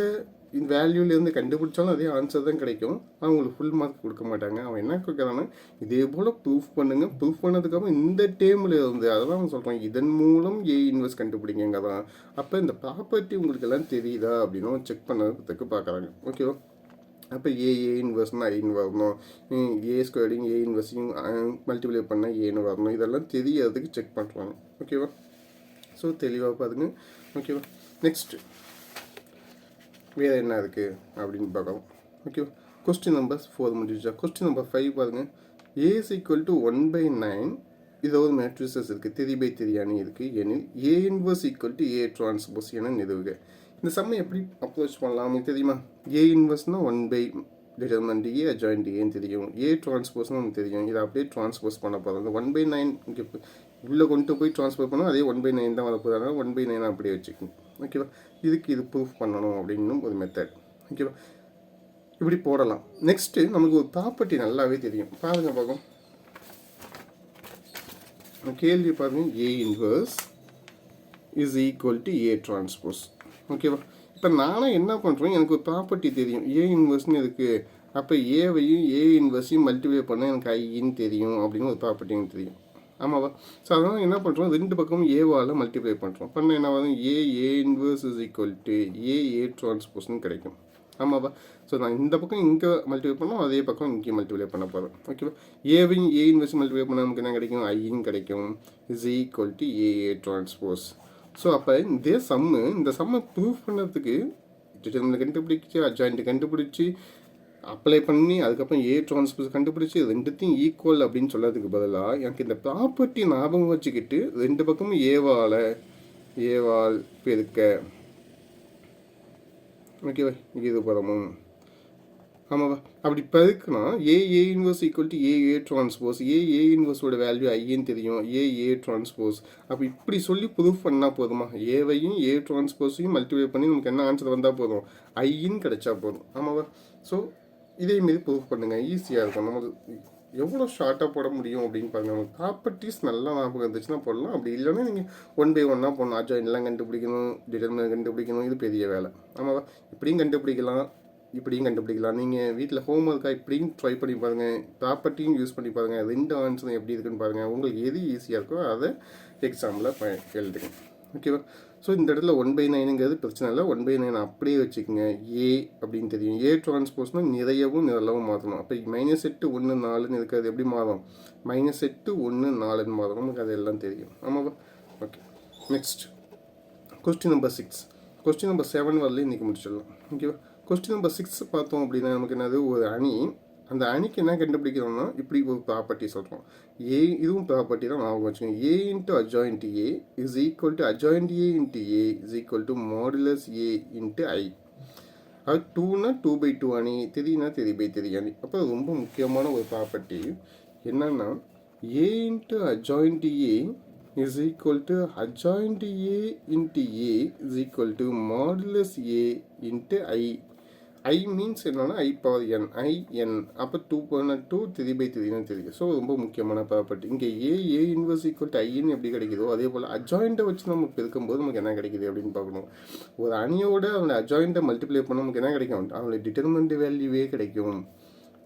வேல்யூலேருந்து கண்டுபிடிச்சாலும் அதே ஆன்சர் தான் கிடைக்கும். அவங்களுக்கு ஃபுல் மார்க் கொடுக்க மாட்டாங்க. அவன் என்ன கேட்குறான்னா இதே போல் ப்ரூஃப் பண்ணுங்கள். ப்ரூஃப் பண்ணதுக்கப்புறம் இந்த டேமில் இருந்து அதெல்லாம் அவன் சொல்கிறான், இதன் மூலம் ஏ இன்வெர்ஸ் கண்டுபிடிங்க தான். அப்போ இந்த ப்ராப்பர்ட்டி உங்களுக்கு எல்லாம் தெரியுதா அப்படின்னு செக் பண்ணுறதுக்கு பார்க்குறாங்க. ஓகேவா? அப்போ ஏ இன்வெர்ஸ்னால் ஐன்னு வரணும், ஏ ஸ்கொயர்டையும் ஏ இன்வெர்ஸையும் மல்டிப்ளை பண்ணால் ஏன்னு வரணும். இதெல்லாம் தெரியறதுக்கு செக் பண்ணுறாங்க. ஓகேவா? ஸோ தெளிவாக பாருங்க. ஓகேவா? நெக்ஸ்ட்டு வேறு என்ன இருக்குது அப்படின்னு பார்க்கலாம். ஓகேவா? கொஸ்டின் நம்பர் 4 முடிஞ்சா. கொஸ்டின் நம்பர் 5 பாருங்கள். ஏ இஸ் ஈக்குவல் டு 1/9 இதோ ஒரு மேட்ரிசஸ் இருக்குது, 3/3 அணி இருக்குது எனில் ஏ inverse equal to A transpose என நிறுவுக. இந்த சம்மை எப்படி அப்ரோச் பண்ணலாம் உங்களுக்கு தெரியுமா? ஏ இன்வெர்ஸ்னால் 1/9 டிட்டர்மினன்ட் ஏ அட்ஜாயிண்ட் ஏன்னு தெரியும், ஏ டிரான்ஸ்போஸ்னு நமக்கு தெரியும். இதை அப்படியே டிரான்ஸ்போஸ் பண்ண போகிறோம். அந்த 1/9 இங்கே உள்ளே கொண்டு போய் ட்ரான்ஸ்ஃபர் பண்ணால் அதே 1/9 தான் வரப்போகுது. அதனால் 1/9 அப்படியே வச்சுக்கணும். ஓகேவா? இதுக்கு இது ப்ரூஃப் பண்ணணும் அப்படின்னு ஒரு மெத்தட். ஓகேவா? இப்படி போடலாம். நெக்ஸ்ட்டு நமக்கு ஒரு ப்ராப்பர்ட்டி நல்லாவே தெரியும். பாருங்க பார்க்கும் கேள்வி பாருங்கள். ஏ inverse is equal to A transpose. ஓகேவா? இப்போ நானும் என்ன பண்ணுறேன், எனக்கு ஒரு ப்ராப்பர்ட்டி தெரியும் ஏ இன்வர்ஸ்னு இருக்குது. அப்போ ஏவையும் ஏ இன்வர்ஸையும் மல்டிப்ளை பண்ணால் எனக்கு ஐன்னு தெரியும் அப்படின்னு ஒரு ப்ராப்பர்ட்டி எனக்கு தெரியும். ஆமாவா? ஸோ அதனால் என்ன பண்ணுறோம், ரெண்டு பக்கமும் ஏவால் மல்டிப்ளை பண்ணுறோம். பண்ண என்ன வரும், A inverse is equal to A டிரான்ஸ்போஸ்னு கிடைக்கும். ஆமாவா? ஸோ நான் இந்த பக்கம் இங்கே மல்டிப்ளை பண்ணோம், அதே பக்கம் இங்கே மல்டிப்ளை பண்ண போகிறேன். ஓகேவா? ஏவையும் ஏ இன்வர்ஸ் மல்டிப்ளை பண்ணால் நமக்கு என்ன கிடைக்கும், ஐன்னு கிடைக்கும். Is equal to A transpose. So அப்போ இந்த சம்மை ப்ரூஃப் பண்ணுறதுக்கு டிட்டர்மினன்ட் கண்டுபிடிச்சி அட்ஜாயிண்ட் கண்டுபிடிச்சி அப்ளை பண்ணி அதுக்கப்புறம் ஏ டிரான்ஸ்போஸ் கண்டுபிடிச்சி ரெண்டுத்தையும் ஈக்குவல் அப்படின்னு சொல்கிறதுக்கு பதிலாக எனக்கு இந்த ப்ராப்பர்ட்டி ஞாபகம் வச்சுக்கிட்டு ரெண்டு பக்கமும் ஏவால் பெருக்க. ஓகேவா? இது பதமும் ஆமாவா? அப்படி பெருக்குனா A inverse equal to A transpose. A இன்வர்ஸோட வேல்யூ ஐன்னு தெரியும், ஏ டிரான்ஸ்போஸ். அப்போ இப்படி சொல்லி ப்ரூஃப் பண்ணால் போதுமா? ஏவையும் ஏ டிரான்ஸ்போஸையும் மல்டிப்ளை பண்ணி நமக்கு என்ன ஆன்சர் வந்தால் போதும், ஐன்னு கிடைச்சா போதும். ஆமாவா? ஸோ இதேமாரி ப்ரூஃப் பண்ணுங்கள், ஈஸியாக இருக்கும். நமக்கு எவ்வளோ ஷார்ட்டாக போட முடியும் அப்படின்னு பாருங்கள். நமக்கு ப்ராப்பர்ட்டிஸ் நல்லா ஞாபகம் இருந்துச்சுன்னா போடலாம். அப்படி இல்லைன்னா நீங்கள் 1 by 1 போடணும். அட்ஜாயின்ட்லாம் கண்டுபிடிக்கணும், டிட்டர்மினன்ட் கண்டுபிடிக்கணும், இது பெரிய வேலை. ஆமாவா? இப்படியும் கண்டுபிடிக்கலாம், இப்படியும் கண்டுபிடிக்கலாம். நீங்கள் வீட்டில் ஹோம் ஒர்க்காக இப்படியும் ட்ரை பண்ணி பாருங்கள், ப்ராப்பர்ட்டியும் யூஸ் பண்ணி பாருங்கள், ரெண்டு ஆன்சரும் எப்படி இருக்குன்னு பாருங்கள். உங்களுக்கு எது ஈஸியாக இருக்கோ அதை எக்ஸாமில் எழுதுங்க. ஓகேவா? ஸோ இந்த இடத்துல 1/9ங்கிறது பிரச்சனை இல்லை. 1/9 அப்படியே வச்சுக்கோங்க. ஏ அப்படின்னு தெரியும். ஏ டிரான்ஸ்போஸ்னால் நிறையவும் நிரலவும் மாற்றணும். அப்போ -8 1 4ன்னு இருக்கிறது எப்படி மாறும், -8 1 4ன்னு மாறும். நமக்கு அதெல்லாம் தெரியும். ஆமாவா? Okay, next question number 6. Question number 7 வரலையும் இன்றைக்கி முடிச்சிடலாம். ஓகேவா? கொஸ்டின் நம்பர் 6 பார்த்தோம் அப்படின்னா நமக்கு என்னது, ஒரு அணி. அந்த அணிக்கு என்ன கண்டுபிடிக்கிறோம்னா இப்படி ஒரு ப்ராப்பர்ட்டி சொல்கிறோம். இதுவும் ப்ராப்பர்ட்டி தான் ஞாபகம் வச்சுக்கோங்க. A into adjoint A is equal to adjoint A into A is equal to modulus A into I. அது 2னா 2/2 அணி, 3னா 3/3 அணி. அப்போ ரொம்ப முக்கியமான ஒரு ப்ராப்பர்ட்டி என்னன்னா, A into adjoint A is equal to adjoint A into A is equal to modulus A into I. I means என்னன்னா I/n, IN. அப்போ 2/2 3/3 தெரியும். ஸோ ரொம்ப முக்கியமான ப்ராப்பர்ட்டி. இங்கே ஏ இன்வர்ஸ் ஈக்குவல் டு ஐன்னு எப்படி கிடைக்குதோ அதே போல் அட்ஜாயிண்ட்டை வச்சு நம்ம பெருக்கும்போது நமக்கு என்ன கிடைக்குது அப்படின்னு பார்க்கணும். ஒரு அணியோட அவனை அட்ஜாயிண்ட்டை மல்டிப்ளை பண்ண நமக்கு என்ன கிடைக்கும், அவனுடைய டிட்டர்மினன்ட் வேல்யூவே கிடைக்கும்.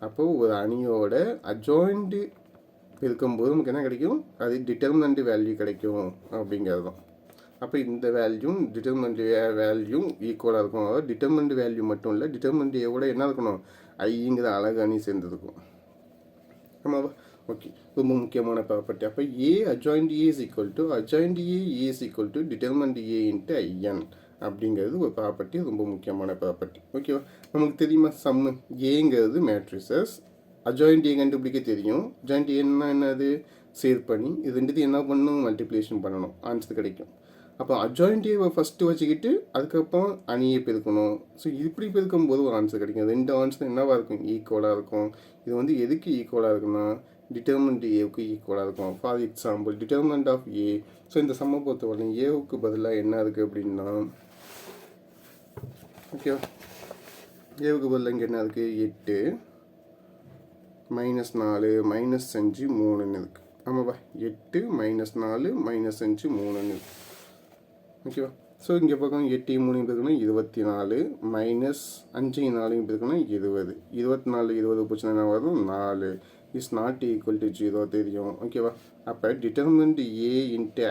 அப்போது ஒரு அணியோட அட்ஜாயிண்ட்டு பெருக்கும்போது நமக்கு என்ன கிடைக்கும், அது டிட்டர்மினன்ட் வேல்யூ கிடைக்கும் அப்படிங்கிறது தான். அப்போ இந்த வேல்யூ டிட்டர்மினன்ட் வேல்யூ ஈக்குவலாக இருக்கும். அதாவது டிட்டர்மினன்ட் வேல்யூ மட்டும் இல்லை, டிட்டர்மினன்ட் ஏவோட என்ன இருக்கணும், ஐங்கிற அழகு அணி சேர்ந்துருக்கும். ஆமாவா? ஓகே, ரொம்ப முக்கியமான ப்ராப்பர்ட்டி. அப்போ A adjoint A is equal to adjoint A is equal to determinant A into I N அப்படிங்கிறது ஒரு ப்ராப்பர்ட்டி, ரொம்ப முக்கியமான ப்ராப்பர்ட்டி. ஓகேவா? நமக்கு தெரியுமா, சம்மு ஏங்கிறது மேட்ரிசஸ். அட்ஜாயிண்ட் ஏ கண்டுபிடிக்க தெரியும். அட்ஜாயிண்ட் ஏன்னா என்னது, சேர்ப்பணி. இது ரெண்டுத்தையும் என்ன பண்ணணும், மல்டிப்ளிகேஷன் பண்ணணும், ஆன்சர் கிடைக்கும். அப்போ அட்ஜாயிண்ட் ஏவை ஃபஸ்ட்டு வச்சுக்கிட்டு அதுக்கப்புறம் அணியை பெருக்கணும். ஸோ இப்படி பெருக்கும்போது ஒரு ஆன்சர் கிடைக்கும். ரெண்டு ஆன்சர் என்னவாக இருக்கும், ஈக்குவலாக இருக்கும். இது எதுக்கு ஈக்குவலாக இருக்குன்னா, டிட்டர்மினன்ட் ஏவுக்கு ஈக்குவலாக இருக்கும். For example determinant of A. So இந்த சம்மை பொறுத்தவரை ஏவுக்கு பதிலாக என்ன இருக்குது அப்படின்னா, ஓகேவா, ஏவுக்கு பதிலாக இங்கே என்ன இருக்குது, 8 -4 -5 3ன்னு இருக்குது. ஆமாப்பா, 8 -4 -5 3ன்னு இருக்குது. ஓகேவா? ஸோ இங்கே பக்கம் 8 3 இருக்குன்னா 24, -5 4 இருக்குன்னா 20. 24 20 போச்சுன்னா என்ன வரும், 4 இஸ் நாட் ஈக்குவல் டு 0 தெரியும். ஓகேவா? அப்போ டிட்டர்மினன்ட் ஏ இன்ட்டு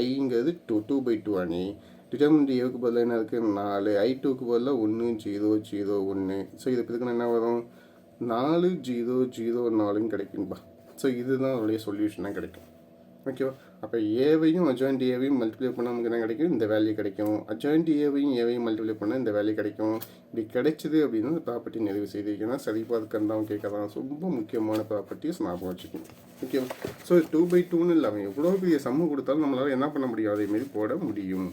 ஐங்கிறது 2/2 அணி. டிட்டர்மினன்ட் ஏவுக்கு பதிலாக என்ன இருக்குது, 4. I2க்கு பதிலாக 1 0 0 1. ஸோ இது இருக்குன்னா என்ன வரும், 4 0 0 4ன்னு கிடைக்கும்பா. ஸோ இதுதான் அதோடைய சொல்யூஷனாக கிடைக்கும். ஓகேவா? அப்போ ஏவையும் அட்ஜாயிண்ட் ஏவையும் மல்டிப்ளை பண்ணால் நமக்கு என்ன கிடைக்கும், இந்த வேல்யூ கிடைக்கும். அட்ஜாயிண்ட் ஏவையும் மல்டிப்ளை பண்ணால் இந்த வேல்யூ கிடைக்கும். இப்படி கிடைச்சிது அப்படின்னா இந்த ப்ராப்பர்ட்டி நிறைவு செய்திருக்கேன்னா சரிபார்க்கந்தான் கேட்கலாம். ரொம்ப முக்கியமான ப்ராப்பர்ட்டிஸ் ஞாபகம் வச்சுக்கணும். ஓகேவா? ஸோ 2/2ன்னு இல்லாமல் எவ்வளோ பெரிய சம்மு கொடுத்தாலும் நம்மளால் என்ன பண்ண முடியும், அதேமாரி போட முடியும்.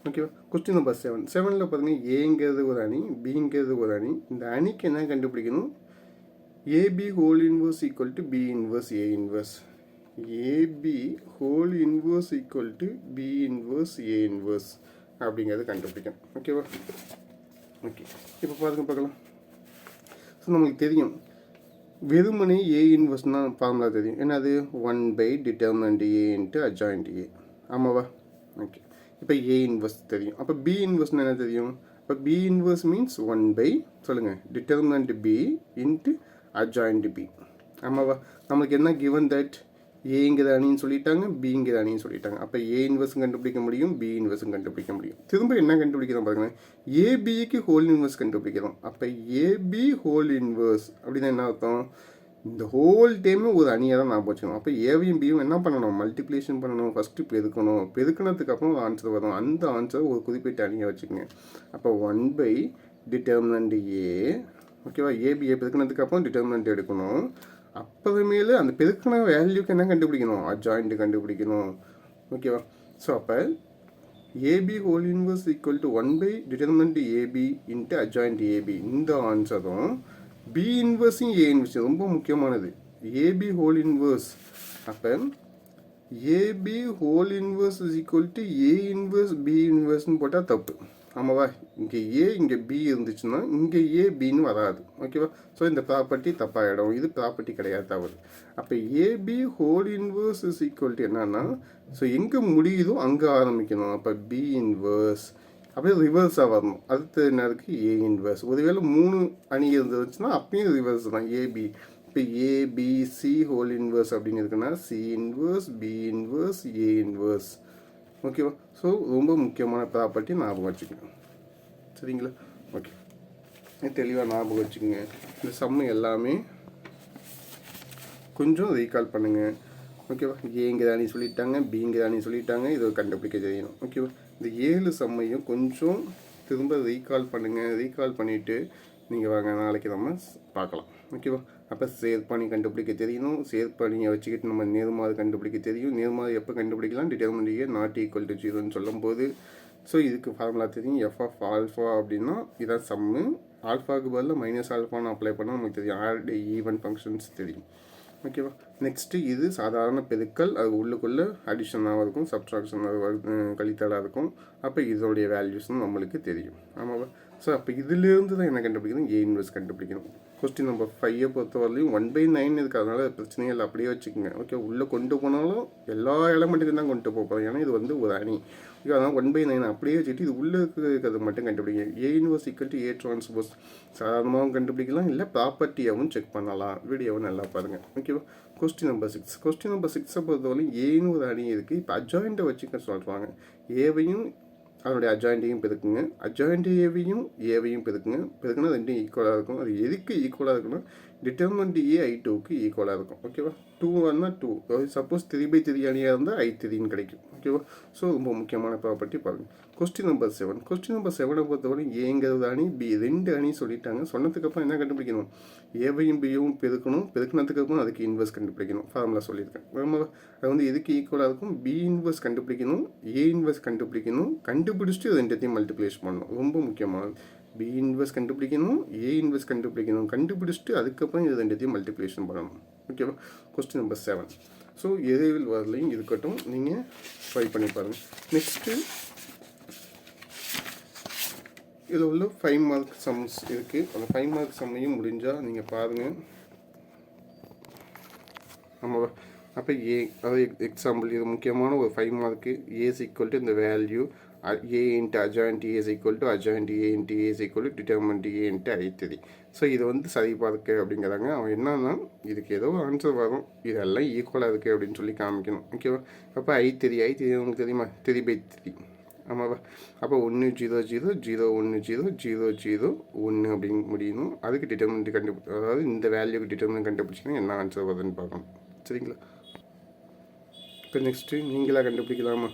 ஓகேவா. Question number 7. 7ல் பார்த்தீங்கன்னா ஏங்கிறது ஒரு அணி, பிங்கிறது ஒரு அணி. இந்த அணிக்கு என்ன கண்டுபிடிக்கணும்? A B whole inverse equal to B inverse A inverse. A B whole inverse equal to B inverse A inverse அப்படிங்கிறது கண்டுபிடிக்கணும். ஓகேவா. ஓகே, இப்போ பார்க்கலாம். ஸோ நமக்கு தெரியும் வெறுமனே ஏ இன்வர்ஸ்னால் ஃபார்முலா தெரியும். ஏன்னா அது 1 டிட்டர்மினன்ட் ஏ இன்ட்டு அட்ஜாயிண்ட் ஏ. ஆமாவா. ஓகே, இப்போ ஏ இன்வர்ஸ் தெரியும். அப்போ பி இன்வர்ஸ்னால் என்ன தெரியும்? அப்போ பி இன்வர்ஸ் மீன்ஸ் 1 சொல்லுங்கள் determinant B into adjoint B. ஆமாவா. நம்மளுக்கு என்ன கிவன் தட் ஏங்கிற அணின்னு சொல்லிட்டாங்க, பிங்கிற அணின்னு சொல்லிட்டாங்க. அப்போ ஏ இன்வர்ஸும் கண்டுபிடிக்க முடியும், பி இன்வர்ஸும் கண்டுபிடிக்க முடியும். திரும்ப என்ன கண்டுபிடிக்கிறோம் பாருங்கள், ஏபிக்கு ஹோல் இன்வர்ஸ் கண்டுபிடிக்கிறோம். அப்போ ஏபி ஹோல் இன்வர்ஸ் அப்படின்னா என்ன அர்த்தம்? இந்த ஹோல் டைமு ஒரு அணியாக தான் நான் வச்சுக்கணும். அப்போ ஏவையும் பியும் என்ன பண்ணணும்? மல்டிப்ளிகேஷன் பண்ணணும். ஃபஸ்ட்டு பெருக்கணும். பெருக்கினதுக்கு அப்புறம் ஒரு ஆன்சர் வரும். அந்த ஆன்சரை ஒரு குறிப்பிட்ட அணியை வச்சுக்கோங்க. அப்போ 1 டிட்டர்மினன்ட் ஏ. ஓகேவா. ஏபிஏ பெருக்கினதுக்கு அப்புறம் டிட்டர்மினன்ட் எடுக்கணும். அப்புறமேலு அந்த பெருக்கின வேல்யூக்கு என்ன கண்டுபிடிக்கணும்? அட்ஜாயிண்ட் கண்டுபிடிக்கணும். ஓகேவா. ஸோ அப்போ AB whole inverse equal to 1 determinant AB into adjoint AB. இந்த ஆன்சரும் பி இன்வர்ஸும் ஏ இன்வர்ஸும் ரொம்ப முக்கியமானது. AB whole inverse. அப்போ AB whole inverse is equal to A inverse B இன்வர்ஸ்னு போட்டால் தப்பு. ஆமாவா. இங்கே ஏ இங்கே பி இருந்துச்சுன்னா இங்கே ஏ பின்னு வராது. ஓகேவா. ஸோ இந்த ப்ராப்பர்ட்டி தப்பாகிடும். இது ப்ராப்பர்ட்டி கிடையாது, தவறு. அப்போ AB whole inverse is equal to என்னன்னா, ஸோ எங்கே முடியுதோ அங்கே ஆரம்பிக்கணும். அப்போ பி இன்வர்ஸ் அப்படியே ரிவர்ஸாக வரணும். அடுத்து என்ன இருக்குது? A inverse. ஒருவேளை 3 அணி இருந்துச்சுன்னா அப்பயும் ரிவர்ஸ் தான். ஏபி இப்போ ஏபிசி ஹோல் இன்வர்ஸ் அப்படின்னு இருக்குன்னா C inverse B inverse A inverse. ஓகேவா. ஸோ ரொம்ப முக்கியமான ப்ராப்பர்ட்டி ஞாபகம் வச்சுக்கோங்க. சரிங்களா. ஓகே, தெளிவாக ஞாபகம் வச்சுக்கோங்க. இந்த சம்மு எல்லாமே கொஞ்சம் ரீகால் பண்ணுங்கள். ஓகேவா. ஏங்கிற அணி சொல்லிட்டாங்க, பிங்கிற அணி சொல்லிட்டாங்க, இதை கண்டுபிடிக்க தெரியணும். ஓகேவா. இந்த 7 சம்மையும் கொஞ்சம் திரும்ப ரீகால் பண்ணுங்கள். ரீகால் பண்ணிவிட்டு நீங்கள் வாங்க, நாளைக்கு நம்ம பார்க்கலாம். ஓகேவா. அப்போ சேர்ப்பாணி கண்டுபிடிக்க தெரியணும். சேர்ப்பாணியை வச்சுக்கிட்டு நம்ம நேர்மாறு கண்டுபிடிக்க தெரியும். நேர்மாறு எப்போ கண்டுபிடிக்கலாம்? Determinant A not equal to 0ன்னு சொல்லும்போது. ஸோ இதுக்கு ஃபார்முலா தெரியும். எஃப் ஆஃப் ஆல்ஃபா அப்படின்னா இதான் சம்மு. ஆல்ஃபாவுக்கு பதில் மைனஸ் ஆல்ஃபான்னு அப்ளை பண்ணால் நமக்கு தெரியும். ஆட் ஈவன் ஃபங்க்ஷன்ஸ் தெரியும். ஓகேவா. நெக்ஸ்ட்டு இது சாதாரண பெருக்கல். அது உள்ளுக்குள்ளே அடிஷனாக இருக்கும், சப்ட்ராக்ஷனாக கழித்தலாக இருக்கும். அப்போ இதோடைய வேல்யூஸும் நம்மளுக்கு தெரியும். ஆமாவா. ஸோ அப்போ இதுலேருந்து தான் என்ன கண்டுபிடிக்கணும்? ஏ இன்வெர்ஸ் கண்டுபிடிக்கணும். கொஸ்டின் நம்பர் 5 பொறுத்தவரையிலையும் 1/9 இருக்குது. அதனால் பிரச்சனையே இல்லை, அப்படியே வச்சுக்கோங்க. ஓகே, உள்ளே கொண்டு போனாலும் எல்லா எலமெண்ட்டுக்கும் தான் கொண்டு போகிறோம். ஏன்னா இது வந்து ஒரு அணி. ஓகே, அதனால் 1/9 அப்படியே வச்சுட்டு இது உள்ளே இருக்கிறது மட்டும் கண்டுபிடிங்க. A inverse equal to A transpose சாதாரணமாகவும் கண்டுபிடிக்கலாம், இல்லை ப்ராப்பர்ட்டியாகவும் செக் பண்ணலாம். வீடியோவும் நல்லா பாருங்கள். ஓகேவா. Question number 6. கொஸ்டின் நம்பர் 6 பொறுத்தவரையும் ஏன்னு ஒரு அணி இருக்குது. இப்போ அட்ஜாயிண்ட்டை வச்சுக்க சொல்கிறாங்க. ஏவையும் அதனுடைய அட்ஜாயிண்ட்டையும் பெருக்குங்க, அட்ஜாயிண்ட் ஏவையும் பெருக்குங்க. பெருக்குன்னா ரெண்டும் ஈக்குவலாக இருக்கும். அது எதுக்கு ஈக்குவலாக இருக்குன்னா டிட்டர்மினன்ட் ஏ I2க்கு ஈக்குவலாக இருக்கும். ஓகேவா. 2 வந்தால் 2. சப்போஸ் 3/3 அணியாக இருந்தால் I3ன்னு கிடைக்கும். ஓகேவா. ஸோ ரொம்ப முக்கியமான ப்ராப்பர்ட்டி பாருங்கள். Question number 7. கொஸ்டின் நம்பர் 7 பொறுத்தவரை ஏங்கிறது அணி, பி 2 அணி சொல்லிட்டாங்க. சொன்னதுக்கப்புறம் என்ன கண்டுபிடிக்கணும்? ஏவையும் பியும் பெருக்கணும். பெருக்கினதுக்கப்புறம் அதுக்கு இன்வெர்ஸ் கண்டுபிடிக்கணும். ஃபார்முலா சொல்லியிருக்கேன். ரொம்ப அது வந்து எதுக்கு ஈக்குவலாக இருக்கும்? பி இன்வெர்ஸ் கண்டுபிடிக்கணும், ஏ இன்வெர்ஸ் கண்டுபிடிக்கணும். கண்டுபிடிச்சிட்டு ரெண்டுத்தையும் மல்டிப்ளேஷன் பண்ணணும். ரொம்ப முக்கியமானது. பி இன்வெர்ஸ் கண்டுபிடிக்கணும், ஏ இன்வெர்ஸ் கண்டுபிடிக்கணும். கண்டுபிடிச்சிட்டு அதுக்கப்புறம் இது ரெண்டுத்தையும் மல்டிப்ளேஷன் பண்ணணும். ஓகேவா. Question number 7. ஸோ எதுவில் வரலையும் இருக்கட்டும், நீங்கள் ட்ரை பண்ணி பாருங்கள். நெக்ஸ்ட்டு இதில் உள்ள 5 மார்க் சம்ஸ் இருக்குது. அந்த 5 மார்க் சம்மையும் முடிஞ்சால் நீங்கள் பாருங்கள். ஆமாவா. அப்போ ஏ, அதாவது எக்ஸாம்பிள் இது முக்கியமான ஒரு 5 மார்க்கு. ஏஸ் ஈக்குவல் டு இந்த value A into adjoint A is equal to adjoint A into A is equal to determinant A into I3. So இது வந்து சரி பார்க்க அப்படிங்கிறாங்க. அவன் என்னன்னா இதுக்கு ஏதோ ஆன்சர் வரும், இதெல்லாம் ஈக்குவலாக இருக்குது அப்படின்னு சொல்லி காமிக்கணும். ஓகேவா. அப்போ I3 உங்களுக்கு தெரியுமா? 3/3. ஆமாவா. அப்போ 1 0 0 0 1 0 0 0 1 அப்படின்னு முடியணும். அதுக்கு டிட்டர்மினன்ட் அதாவது இந்த வேல்யூக்கு டிட்டர்மினன்ட் கண்டுபிடிச்சிங்கன்னா என்ன ஆன்சர் வருதுன்னு பார்க்கணும். சரிங்களா. இப்போ நெக்ஸ்ட்டு நீங்களாக கண்டுபிடிக்கலாமா?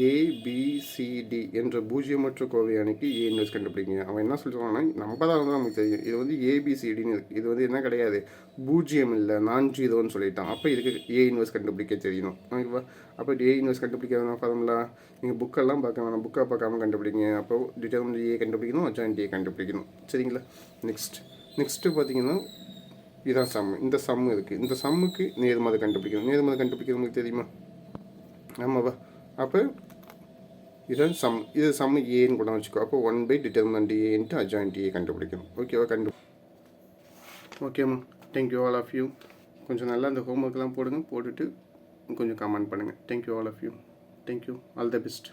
ஏபிசிடி என்ற பூஜ்ஜியமற்ற கோவை அணிக்கு ஏ இன்வெர்ஸ் கண்டுபிடிங்க. அவன் என்ன சொல்கிறான்னா நம்ம தான் வந்து நமக்கு தெரியும், இது வந்து ஏபிசிடின்னு இருக்குது, இது வந்து என்ன கிடையாது, பூஜ்ஜியம் இல்லை, நான் ஜீரோன்னு சொல்லிட்டான். அப்போ இதுக்கு ஏ இன்வெர்ஸ் கண்டுபிடிக்க தெரியணும், ஓகேவா? அப்போ ஏ இன்வெர்ஸ் கண்டுபிடிக்கிறதுனா ஃபார்முலா நீங்கள் புக்கெல்லாம் பார்க்க வேணாம், புக்காக பார்க்காம கண்டுபிடிங்க. அப்போ டிட்டர்மினன்ட் ஏ கண்டுபிடிக்கணும், அட்ஜாயின்ட் ஏ கண்டுபிடிக்கணும், சரிங்களா? நெக்ஸ்ட்டு பார்த்தீங்கன்னா இதான் சம்மு. இந்த சம்மு இருக்குது, இந்த சம்முக்கு நேர்மாதை கண்டுபிடிக்கணும். நேர்மாதை கண்டுபிடிக்கிறது உங்களுக்கு தெரியுமா? ஆமாவா? அப்போ இதான் சம், இது சம்மு ஏன்னு கூட வச்சுக்கோ. அப்போ 1 டிட்டர்மினன்ட் ஏ இன்ட்டு அட்ஜாயின்ட் ஏ கண்டுபிடிக்கணும், ஓகேவா? ஓகேம்மா, தேங்க்யூ ஆல் ஆஃப் யூ. கொஞ்சம் நல்லா அந்த ஹோம்ஒர்க்லாம் போடுங்க, போட்டுட்டு கொஞ்சம் கமெண்ட் பண்ணுங்கள். Thank you all of you. Thank you, all the best.